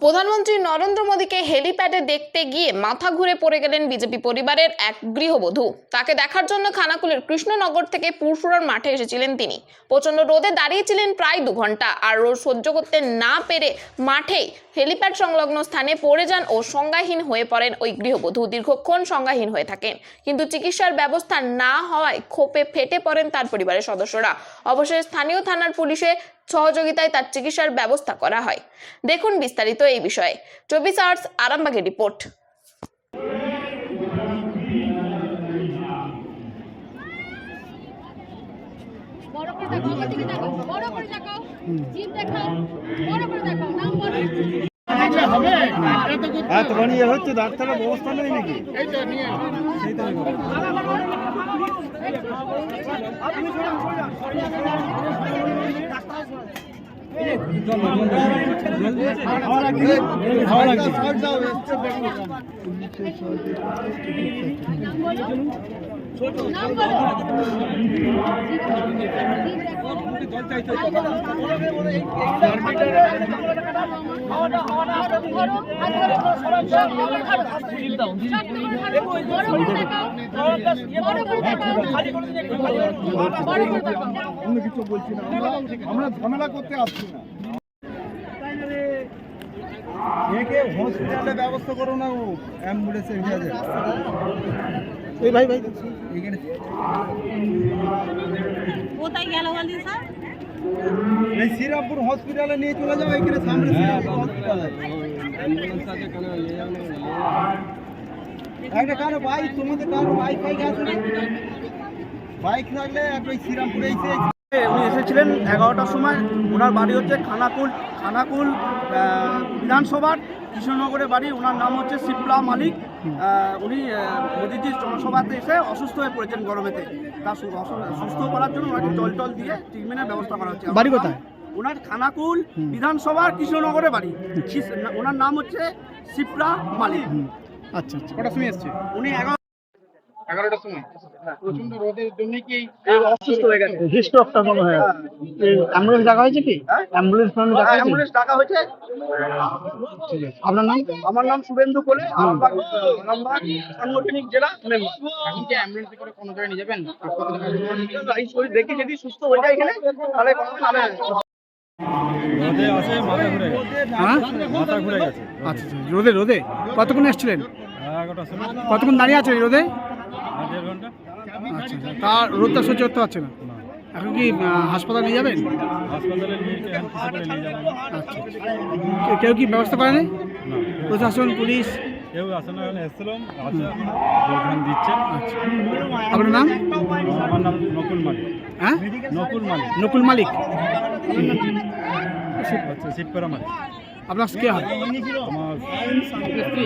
প্রধানমন্ত্রী নরেন্দ্র মোদীকে হেলিপ্যাডে দেখতে গিয়ে মাথা ঘুরে পড়ে গেলেন বিজেপি পরিবারের এক গৃহবধূ। তাকে দেখার জন্য খানাকুলের কৃষ্ণনগর থেকে পুরসুরার মাঠে এসেছিলেন তিনি। প্রচন্ড রোদে দাঁড়িয়েছিলেন প্রায় 2 ঘন্টা, আর রোদ সহ্য করতে না পেরে মাঠেই হেলিপ্যাড সংলগ্ন স্থানে পড়ে যান ও সংজ্ঞাহীন হয়ে পড়েন ওই গৃহবধূ। দীর্ঘক্ষণ সংজ্ঞাহীন হয়ে থাকেন, কিন্তু চিকিৎসার ব্যবস্থা না হওয়ায় ক্ষোভে ফেটে পড়েন তার পরিবারের সদস্যরা। অবশেষে স্থানীয় থানার পুলিশের সহযোগিতায় তার চিকিৎসার ব্যবস্থা করা হয়। দেখুন বিস্তারিত এই বিষয়ে 24 আওয়ার্স আরামবাগের রিপোর্ট। হচ্ছে ডাক্তারের ব্যবস্থা নেই নাকি? কিছু বলছি না, আমরা ঝামেলা করতে আসছি না। একে হসপিটালে ব্যবস্থা করো না, ও অ্যাম্বুলেন্সে আছে। এই ভাই ভাই এখানে কোথায় গেল বলছি স্যার? এই শ্রীরামপুর হসপিটালে নিয়ে চলে যাও, এখানে সামনে শ্রীরামপুর হসপিটাল আছে। একটা কারো বাইক, তোমাদের কারো বাইক ফাইক আছে না? বাইক থাকলে একটা শ্রীরামপুরে এসে উনি এসেছিলেন 11টার সময়। ওনার বাড়ি হচ্ছে খানাকুল বিধানসভার কৃষ্ণনগরে বাড়ি। ওনার নাম হচ্ছে সিপ্লা মালিক। উনি মোদিজির জনসভাতে এসে অসুস্থ হয়ে পড়েছেন গরমেতে। তার সুস্থ করার জন্য ওনাকে জল দিয়ে ট্রিটমেন্টের ব্যবস্থা করা হচ্ছে। বাড়ি কোথায়? ওনার খানাকুল বিধানসভার কৃষ্ণনগরে বাড়ি। ওনার নাম হচ্ছে সিপ্লা মালিক। আচ্ছা আচ্ছা, কটার সময় এসছে উনি? 11টার সময়। প্রচন্ড রোদের জন্য কি অসুস্থ হয়ে গেছে। হিস্ট্রোকটা মনে হয়। অ্যাম্বুলেন্স ডাকা হয়েছে কি? অ্যাম্বুলেন্স ডাকা হয়েছে। ঠিক আছে, আপনার নাম? আমার নাম শুভেন্দু কোলে, আরামবাগ সাংগঠনিক জেলা। এখন কি অ্যাম্বুলেন্সে করে কোনো জায়গায় নিয়ে যাবেন? এই শরীর দেখে যদি সুস্থ হয়ে যায় এখানে, তাহলে রোদে আসে মাথা ঘুরে গেছে। মাথা ঘুরে গেছে। আচ্ছা, রোদে কতক্ষণ এসেছিলেন? 11টার সময়। কতক্ষণ দাঁড়িয়ে আছেন এই রোদে? 1.5 ঘন্টা। আচ্ছা, তার রোদটা সহ্য করতে পারছে না। এখন কি হাসপাতালে নিয়ে যাবেন? হাসপাতালে নিয়ে এখন কিছু করে নিয়ে যাবেন। আচ্ছা, কেউ কি ব্যবস্থা করেনি? না, প্রশাসন, পুলিশ কেউ আসে না। এখানে এসেছিলাম, আছে যোগদান দিচ্ছে। আচ্ছা, আপনার নাম? আমার নাম নকুল মালিক। হ্যাঁ, নকুল মালিক। আচ্ছা, শিবপুরা মালিক। আপনার কে হয়? আমার স্ত্রী।